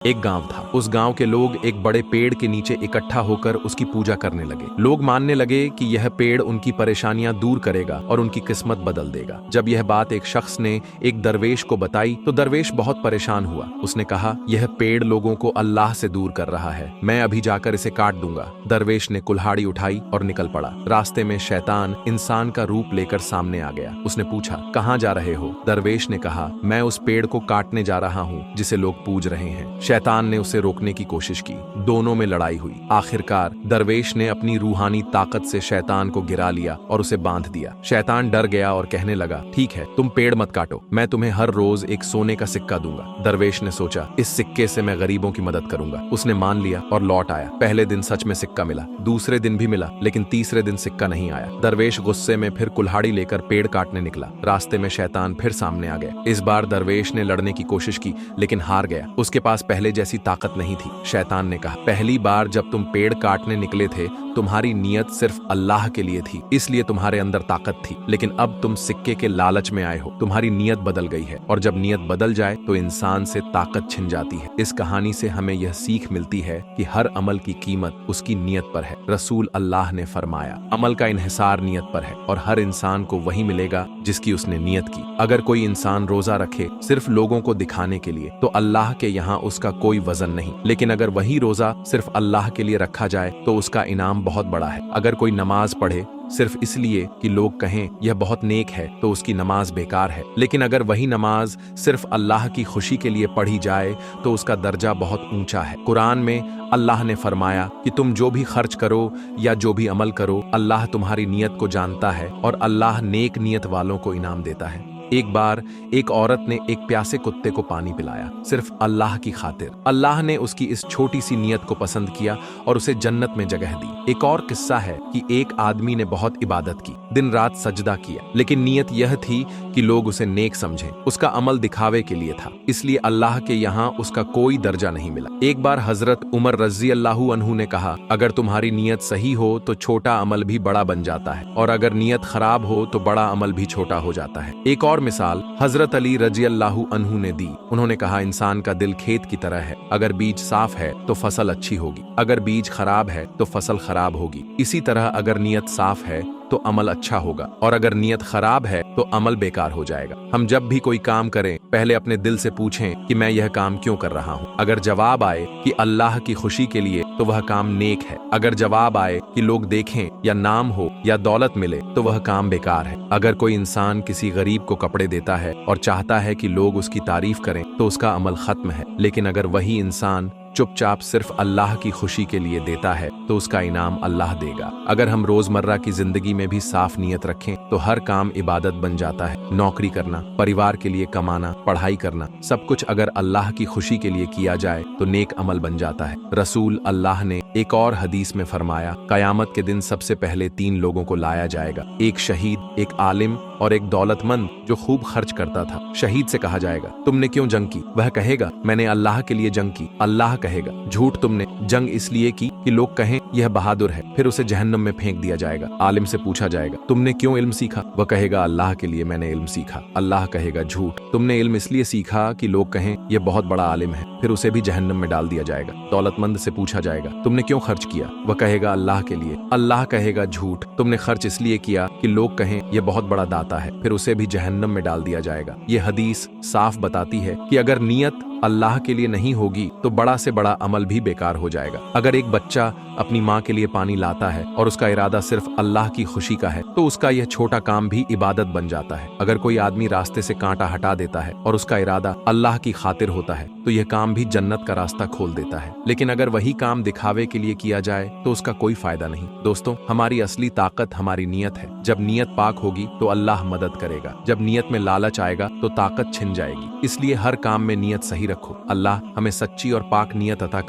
एक गांव था। उस गांव के लोग एक बड़े पेड़ के नीचे इकट्ठा होकर उसकी पूजा करने लगे। लोग मानने लगे कि यह पेड़ उनकी परेशानियां दूर करेगा और उनकी किस्मत बदल देगा। जब यह बात एक शख्स ने एक दरवेश को बताई तो दरवेश बहुत परेशान हुआ। उसने कहा, यह पेड़ लोगों को अल्लाह से दूर कर रहा है, मैं अभी जाकर इसे काट दूंगा। दरवेश ने कुल्हाड़ी उठाई और निकल पड़ा। रास्ते में शैतान इंसान का रूप लेकर सामने आ गया। उसने पूछा, कहाँ जा रहे हो? दरवेश ने कहा, मैं उस पेड़ को काटने जा रहा हूँ जिसे लोग पूज रहे हैं। शैतान ने उसे रोकने की कोशिश की। दोनों में लड़ाई हुई। आखिरकार दरवेश ने अपनी रूहानी ताकत से शैतान को गिरा लिया और उसे बांध दिया। शैतान डर गया और कहने लगा, ठीक है, तुम पेड़ मत काटो, मैं तुम्हें हर रोज एक सोने का सिक्का दूंगा। दरवेश ने सोचा, इस सिक्के से मैं गरीबों की मदद करूंगा। उसने मान लिया और लौट आया। पहले दिन सच में सिक्का मिला, दूसरे दिन भी मिला, लेकिन तीसरे दिन सिक्का नहीं आया। दरवेश गुस्से में फिर कुल्हाड़ी लेकर पेड़ काटने निकला। रास्ते में शैतान फिर सामने आ गया। इस बार दरवेश ने लड़ने की कोशिश की, लेकिन हार गया। उसके पास पहले जैसी ताकत नहीं थी। शैतान ने कहा, पहली बार जब तुम पेड़ काटने निकले थे तुम्हारी नियत सिर्फ अल्लाह के लिए थी, इसलिए तुम्हारे अंदर ताकत थी, लेकिन अब तुम सिक्के के लालच में आए हो, तुम्हारी नियत बदल गई है, और जब नियत बदल जाए तो इंसान से ताकत छिन जाती है। इस कहानी से हमें यह सीख मिलती है कि हर अमल की कीमत उसकी नियत पर है। रसूल अल्लाह ने फरमाया, अमल का इन्हिसार नियत पर है और हर इंसान को वही मिलेगा जिसकी उसने नियत की। अगर कोई इंसान रोजा रखे सिर्फ लोगों को दिखाने के लिए तो अल्लाह के यहाँ उसका कोई वजन नहीं, लेकिन अगर वही रोजा सिर्फ अल्लाह के लिए रखा जाए तो उसका इनाम बहुत बड़ा है। अगर कोई नमाज पढ़े सिर्फ इसलिए कि लोग कहें यह बहुत नेक है तो उसकी नमाज बेकार है, लेकिन अगर वही नमाज सिर्फ अल्लाह की खुशी के लिए पढ़ी जाए तो उसका दर्जा बहुत ऊंचा है। कुरान में अल्लाह ने फरमाया कि तुम जो भी खर्च करो या जो भी अमल करो, अल्लाह तुम्हारी नियत को जानता है और अल्लाह नेक नियत वालों को इनाम देता है। एक बार एक औरत ने एक प्यासे कुत्ते को पानी पिलाया सिर्फ अल्लाह की खातिर। अल्लाह ने उसकी इस छोटी सी नियत को पसंद किया और उसे जन्नत में जगह दी। एक और किस्सा है कि एक आदमी ने बहुत इबादत की, दिन रात सजदा किया, लेकिन नियत यह थी कि लोग उसे नेक समझें। उसका अमल दिखावे के लिए था, इसलिए अल्लाह के यहाँ उसका कोई दर्जा नहीं मिला। एक बार हजरत उमर रज़ी अल्लाहु अन्हु ने कहा, अगर तुम्हारी नियत सही हो तो छोटा अमल भी बड़ा बन जाता है, और अगर नियत खराब हो तो बड़ा अमल भी छोटा हो जाता है। एक और मिसाल हजरत अली रजी अल्लाहु अन्हु ने दी। उन्होंने कहा, इंसान का दिल खेत की तरह है, अगर बीज साफ है तो फसल अच्छी होगी, अगर बीज खराब है तो फसल खराब होगी। इसी तरह अगर नियत साफ है तो अमल अच्छा होगा, और अगर नियत खराब है तो अमल बेकार हो जाएगा। हम जब भी कोई काम करें पहले अपने दिल से पूछें कि मैं यह काम क्यों कर रहा हूँ। अगर जवाब आए कि अल्लाह की खुशी के लिए तो वह काम नेक है। अगर जवाब आए कि लोग देखें या नाम हो या दौलत मिले तो वह काम बेकार है। अगर कोई इंसान किसी गरीब को कपड़े देता है और चाहता है कि लोग उसकी तारीफ करें तो उसका अमल खत्म है, लेकिन अगर वही इंसान चुपचाप सिर्फ अल्लाह की खुशी के लिए देता है तो उसका इनाम अल्लाह देगा। अगर हम रोजमर्रा की जिंदगी में भी साफ नियत रखें तो हर काम इबादत बन जाता है। नौकरी करना, परिवार के लिए कमाना, पढ़ाई करना, सब कुछ अगर अल्लाह की खुशी के लिए किया जाए तो नेक अमल बन जाता है। रसूल अल्लाह ने एक और हदीस में फरमाया, कयामत के दिन सबसे पहले 3 लोगों को लाया जाएगा, एक शहीद, एक आलिम और एक दौलतमंद जो खूब खर्च करता था। शहीद से कहा जाएगा, तुमने क्यों जंग की? वह कहेगा, मैंने अल्लाह के लिए जंग की। अल्लाह कहेगा, झूठ, तुमने जंग इसलिए की कि लोग कहें यह बहादुर है। फिर उसे जहन्नम में फेंक दिया जाएगा। आलिम से पूछा जाएगा, तुमने क्यों इल्म सीखा? वह कहेगा, अल्लाह के लिए मैंने इल्म सीखा। अल्लाह कहेगा, झूठ, तुमने इल्म इसलिए सीखा कि लोग कहें यह बहुत बड़ा आलिम है। फिर उसे भी जहन्नम में डाल दिया जाएगा। दौलतमंद से पूछा जाएगा, तुमने क्यों खर्च किया? वह कहेगा, अल्लाह के लिए। अल्लाह कहेगा, झूठ, तुमने खर्च इसलिए किया कि लोग कहें यह बहुत बड़ा दाता है। फिर उसे भी जहन्नम में डाल दिया जाएगा। ये हदीस साफ बताती है कि अगर नियत अल्लाह के लिए नहीं होगी तो बड़ा से बड़ा अमल भी बेकार हो जाएगा। अगर एक बच्चा अपनी माँ के लिए पानी लाता है और उसका इरादा सिर्फ अल्लाह की खुशी का है तो उसका यह छोटा काम भी इबादत बन जाता है। अगर कोई आदमी रास्ते से कांटा हटा देता है और उसका इरादा अल्लाह की खातिर होता है तो यह काम भी जन्नत का रास्ता खोल देता है। लेकिन अगर वही काम दिखावे के लिए किया जाए तो उसका कोई फायदा नहीं। दोस्तों, हमारी असली ताकत हमारी नियत है। जब नियत पाक होगी तो अल्लाह मदद करेगा। जब नियत में लालच आएगा तो ताकत छिन जाएगी। इसलिए हर काम में नियत सही रखो। अल्लाह हमें सच्ची और पाक नियत अता करे।